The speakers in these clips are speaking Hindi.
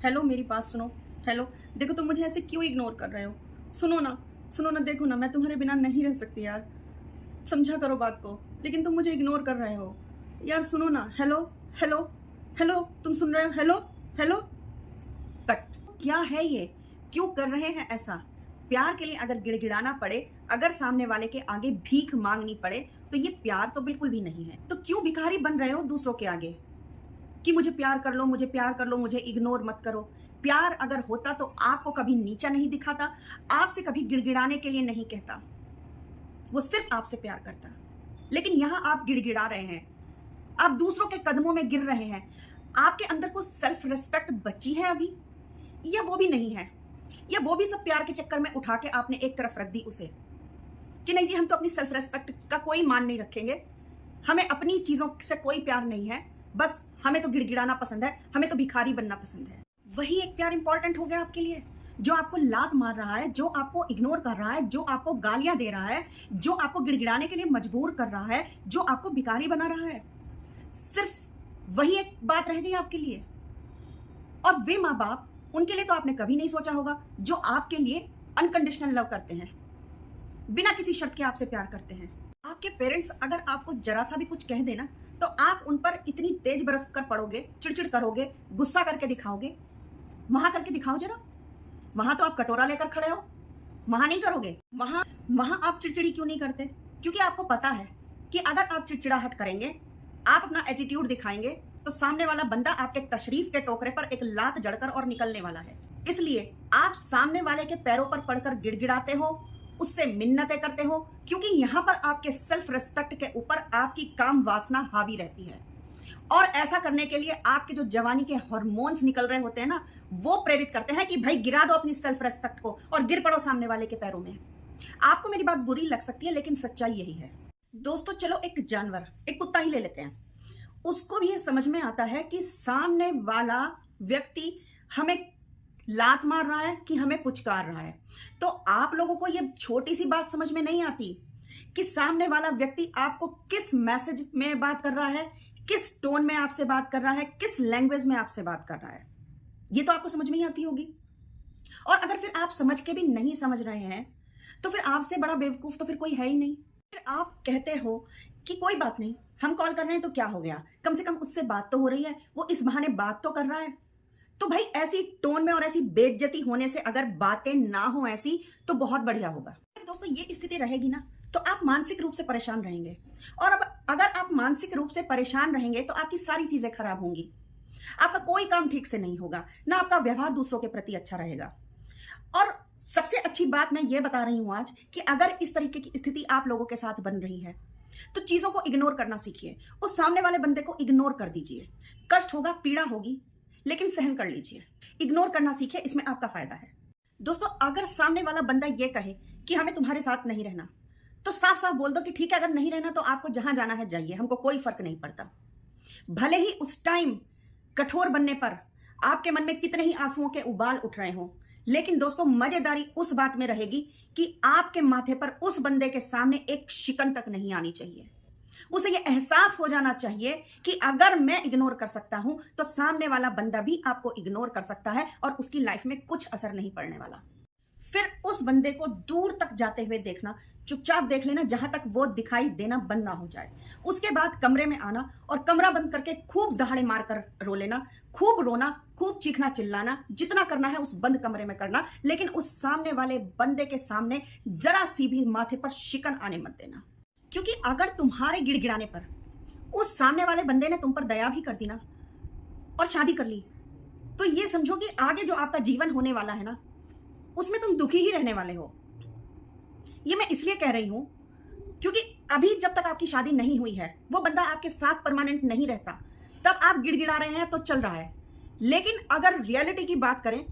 हेलो, मेरी बात सुनो। हेलो, देखो तुम मुझे ऐसे क्यों इग्नोर कर रहे हो? सुनो ना, सुनो ना, देखो ना, मैं तुम्हारे बिना नहीं रह सकती यार। समझा करो बात को। लेकिन तुम मुझे इग्नोर कर रहे हो यार। सुनो ना। हेलो, हेलो, हेलो, तुम सुन रहे हो? Hello, hello. कट। क्या है ये? क्यों कर रहे हैं ऐसा? प्यार के लिए अगर गिड़गिड़ाना पड़े, अगर सामने वाले के आगे भीख मांगनी पड़े, तो ये प्यार तो बिल्कुल भी नहीं है। तो क्यों भिखारी बन रहे हो दूसरों के आगे कि मुझे प्यार कर लो, मुझे प्यार कर लो, मुझे इग्नोर मत करो? प्यार अगर होता तो आपको कभी नीचा नहीं दिखाता, आपसे कभी गिड़गिड़ाने के लिए नहीं कहता, वो सिर्फ आपसे प्यार करता। लेकिन यहां आप गिड़गिड़ा रहे हैं, आप दूसरों के कदमों में गिर रहे हैं। आपके अंदर को सेल्फ रिस्पेक्ट बची है अभी, या वो भी नहीं है? या वो भी सब प्यार के चक्कर में उठा के आपने एक तरफ रख दी उसे कि नहीं जी, हम तो अपनी सेल्फ रिस्पेक्ट का कोई मान नहीं रखेंगे, हमें अपनी चीजों से कोई प्यार नहीं है, बस हमें तो गिड़गिड़ाना पसंद है, हमें तो भिखारी बनना पसंद है। वही एक प्यार इंपॉर्टेंट हो गया आपके लिए, जो आपको लात मार रहा है, जो आपको इग्नोर कर रहा है, जो आपको गालियां दे रहा है, जो आपको गिड़गिड़ाने के लिए मजबूर कर रहा है, जो आपको भिखारी बना रहा है। सिर्फ वही एक बात रह गई आपके लिए। और वे माँ बाप, उनके लिए तो आपने कभी नहीं सोचा होगा, जो आपके लिए अनकंडीशनल लव करते हैं, बिना किसी शर्त के आपसे प्यार करते हैं। आपके पेरेंट्स अगर आपको जरा सा भी कुछ कह देना, तो आप उन पर इतनी तेज बरस कर पड़ोगे, चिड़चिड़ करोगे, गुस्सा करके दिखाओगे। वहां करके दिखाओ जरा। वहां तो आप कटोरा लेकर खड़े हो, वहां नहीं करोगे। वहां आप चिड़चिड़ी क्यों नहीं करते? क्योंकि आपको पता है कि अगर आप चिड़चिड़ाहट करेंगे, आप अपना एटीट्यूड दिखाएंगे, तो सामने वाला बंदा आपके तशरीफ के टोकरे पर एक लात जड़कर और निकलने वाला है। इसलिए आप सामने वाले के पैरों पर पड़कर गिड़गिड़ाते हो, उससे मिन्नतें करते हो, क्योंकि यहां पर आपके सेल्फ रिस्पेक्ट के ऊपर आपकी काम वासना हावी रहती है। और ऐसा करने के लिए आपके जो जवानी के हार्मोन्स निकल रहे होते हैं ना, वो प्रेरित करते हैं कि भाई गिरा दो अपनी सेल्फ रिस्पेक्ट को और गिर पड़ो सामने वाले के पैरों में। आपको मेरी बात बुरी लग सकती है, लेकिन सच्चाई यही है। दोस्तों, चलो एक जानवर, एक कुत्ता ही ले लेते हैं। उसको भी ये समझ में आता है कि सामने वाला व्यक्ति हमें लात मार रहा है कि हमें पुचकार रहा है। तो आप लोगों को ये छोटी सी बात समझ में नहीं आती कि सामने वाला व्यक्ति आपको किस मैसेज में बात कर रहा है, किस टोन में आपसे बात कर रहा है, किस लैंग्वेज में आपसे बात कर रहा है। ये तो आपको समझ में ही आती होगी। और अगर फिर आप समझ के भी नहीं समझ रहे हैं, तो फिर आपसे बड़ा बेवकूफ तो फिर कोई है ही नहीं। फिर आप कहते हो कि कोई बात नहीं, हम कॉल कर रहे हैं तो क्या हो गया, कम से कम उससे बात तो हो रही है, वो इस बहाने बात तो कर रहा है। तो भाई ऐसी टोन में और ऐसी बेइज्जती होने से अगर बातें ना हो ऐसी, तो बहुत बढ़िया होगा। दोस्तों, ये स्थिति रहेगी ना, तो आप मानसिक रूप से परेशान रहेंगे। और अब अगर आप मानसिक रूप से परेशान रहेंगे, तो आपकी सारी चीजें खराब होंगी। आपका कोई काम ठीक से नहीं होगा, ना आपका व्यवहार दूसरों के प्रति अच्छा रहेगा। और सबसे अच्छी बात मैं ये बता रही हूं आज कि अगर इस तरीके की स्थिति आप लोगों के साथ बन रही है, तो चीजों को इग्नोर करना सीखिए। उस सामने वाले बंदे को इग्नोर कर दीजिए। कष्ट होगा, पीड़ा होगी, लेकिन सहन कर लीजिए। इग्नोर करना सीखिए, इसमें आपका फायदा है। दोस्तों, अगर सामने वाला बंदा ये कहे कि हमें तुम्हारे साथ नहीं रहना, तो साफ साफ बोल दो कि ठीक है, अगर नहीं रहना तो आपको जहां जाना है जाइए, हमको कोई फर्क नहीं पड़ता। भले ही उस टाइम कठोर बनने पर आपके मन में कितने ही आंसुओं के उबाल उठ रहे हों, लेकिन दोस्तों मजेदारी उस बात में रहेगी कि आपके माथे पर उस बंदे के सामने एक शिकन तक नहीं आनी चाहिए। उसे यह एहसास हो जाना चाहिए कि अगर मैं इग्नोर कर सकता हूं, तो सामने वाला बंदा भी आपको इग्नोर कर सकता है और उसकी लाइफ में कुछ असर नहीं पड़ने वाला। फिर उस बंदे को दूर तक जाते हुए देखना, चुपचाप देख लेना जहां तक वो दिखाई देना बंद ना हो जाए। उसके बाद कमरे में आना और कमरा बंद करके खूब दहाड़े मारकर रो लेना, खूब रोना, खूब चीखना चिल्लाना, जितना करना है उस बंद कमरे में करना, लेकिन उस सामने वाले बंदे के सामने जरा सी भी माथे पर शिकन आने मत देना। क्योंकि अगर तुम्हारे गिड़गिड़ाने पर उस सामने वाले बंदे ने तुम पर दया भी कर दी ना और शादी कर ली, तो ये समझो कि आगे जो आपका जीवन होने वाला है ना, उसमें तुम दुखी ही रहने वाले हो। ये मैं इसलिए कह रही हूं क्योंकि अभी जब तक आपकी शादी नहीं हुई है, वो बंदा आपके साथ परमानेंट नहीं रहता, तब आप गिड़गिड़ा रहे हैं तो चल रहा है। लेकिन अगर रियलिटी की बात करें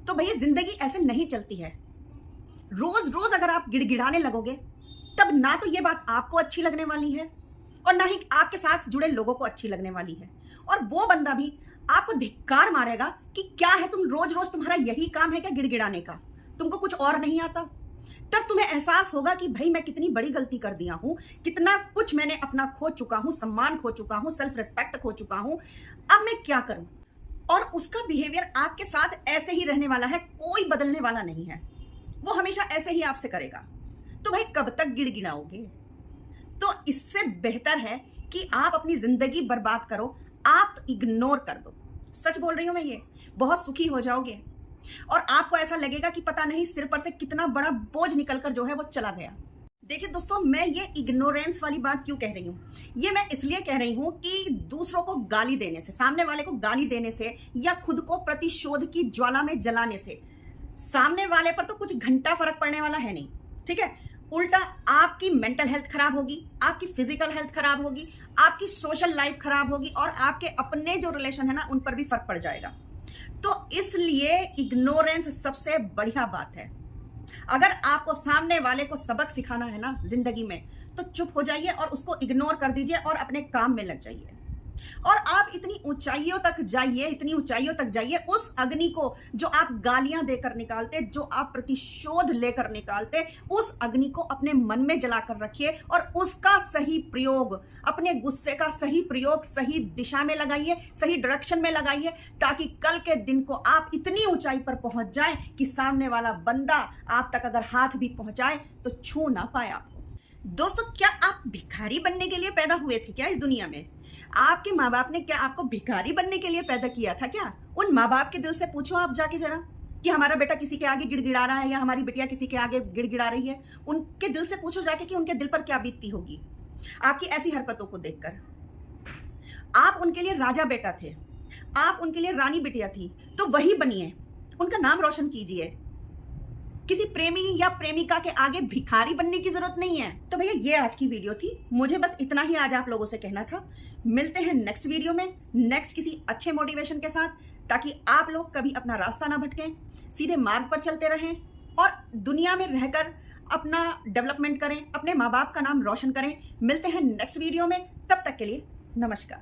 तो भैया जिंदगी ऐसे नहीं चलती है। रोज रोज अगर आप गिड़गिड़ाने लगोगे, तब ना तो ये बात आपको अच्छी लगने वाली है और ना ही आपके साथ जुड़े लोगों को अच्छी लगने वाली है। और वो बंदा भी आपको धिक्कार मारेगा कि क्या है, तुम रोज रोज तुम्हारा यही काम है क्या गिड़गिड़ाने का, तुमको कुछ और नहीं आता। तब तुम्हें एहसास होगा कि भाई मैं कितनी बड़ी गलती कर दिया हूं, कितना कुछ मैंने अपना खो चुका हूं, सम्मान खो चुका हूं, सेल्फ रिस्पेक्ट खो चुका हूं, अब मैं क्या करूं। और उसका बिहेवियर आपके साथ ऐसे ही रहने वाला है, कोई बदलने वाला नहीं है। वो हमेशा ऐसे ही आपसे करेगा। तो भाई कब तक गिड़गिड़ाओगे? तो इससे बेहतर है कि आप अपनी जिंदगी बर्बाद करो, आप इग्नोर कर दो। सच बोल रही हूं मैं, ये बहुत सुखी हो जाओगे और आपको ऐसा लगेगा कि पता नहीं सिर पर से कितना बड़ा बोझ निकलकर जो है वो चला गया। देखिए दोस्तों, मैं ये इग्नोरेंस वाली बात क्यों कह रही हूँ? ये मैं इसलिए कह रही हूँ कि दूसरों को गाली देने से, सामने वाले को गाली देने से या खुद को प्रतिशोध की ज्वाला में जलाने से सामने वाले पर तो कुछ घंटा फर्क पड़ने वाला है नहीं, ठीक है? उल्टा आपकी मेंटल हेल्थ खराब होगी, आपकी फिजिकल हेल्थ खराब होगी, आपकी सोशल लाइफ खराब होगी और आपके अपने जो रिलेशन है ना उन पर भी फर्क पड़ जाएगा। तो इसलिए इग्नोरेंस सबसे बढ़िया बात है। अगर आपको सामने वाले को सबक सिखाना है ना जिंदगी में, तो चुप हो जाइए और उसको इग्नोर कर दीजिए और अपने काम में लग जाइए। और आप इतनी ऊंचाइयों तक जाइए, इतनी ऊंचाइयों तक जाइए, उस अग्नि को जो आप गालियां देकर निकालते, जो आप प्रतिशोध लेकर निकालते, उस अग्नि को अपने मन में जलाकर रखिए और उसका सही प्रयोग, अपने गुस्से का सही प्रयोग सही दिशा में लगाइए, सही डायरेक्शन में लगाइए, ताकि कल के दिन को आप इतनी ऊंचाई पर पहुंच जाएं कि सामने वाला बंदा आप तक अगर हाथ भी पहुंचाए तो छू ना पाए आपको। दोस्तों, क्या आप भिखारी बनने के लिए पैदा हुए थे क्या इस दुनिया में? आपके माँ बाप ने क्या आपको भिखारी बनने के लिए पैदा किया था क्या? उन माँ बाप के दिल से पूछो आप जाके जरा कि हमारा बेटा किसी के आगे गिड़गिड़ा रहा है या हमारी बिटिया किसी के आगे गिड़गिड़ा रही है। उनके दिल से पूछो जाके कि उनके दिल पर क्या बीतती होगी आपकी ऐसी हरकतों को देखकर। आप उनके लिए राजा बेटा थे, आप उनके लिए रानी बिटिया थी, तो वही बनिए, उनका नाम रोशन कीजिए। किसी प्रेमी या प्रेमिका के आगे भिखारी बनने की जरूरत नहीं है। तो भैया ये आज की वीडियो थी, मुझे बस इतना ही आज आप लोगों से कहना था। मिलते हैं नेक्स्ट वीडियो में, नेक्स्ट किसी अच्छे मोटिवेशन के साथ, ताकि आप लोग कभी अपना रास्ता ना भटकें, सीधे मार्ग पर चलते रहें और दुनिया में रहकर अपना डेवलपमेंट करें, अपने माँ बाप का नाम रोशन करें। मिलते हैं नेक्स्ट वीडियो में, तब तक के लिए नमस्कार।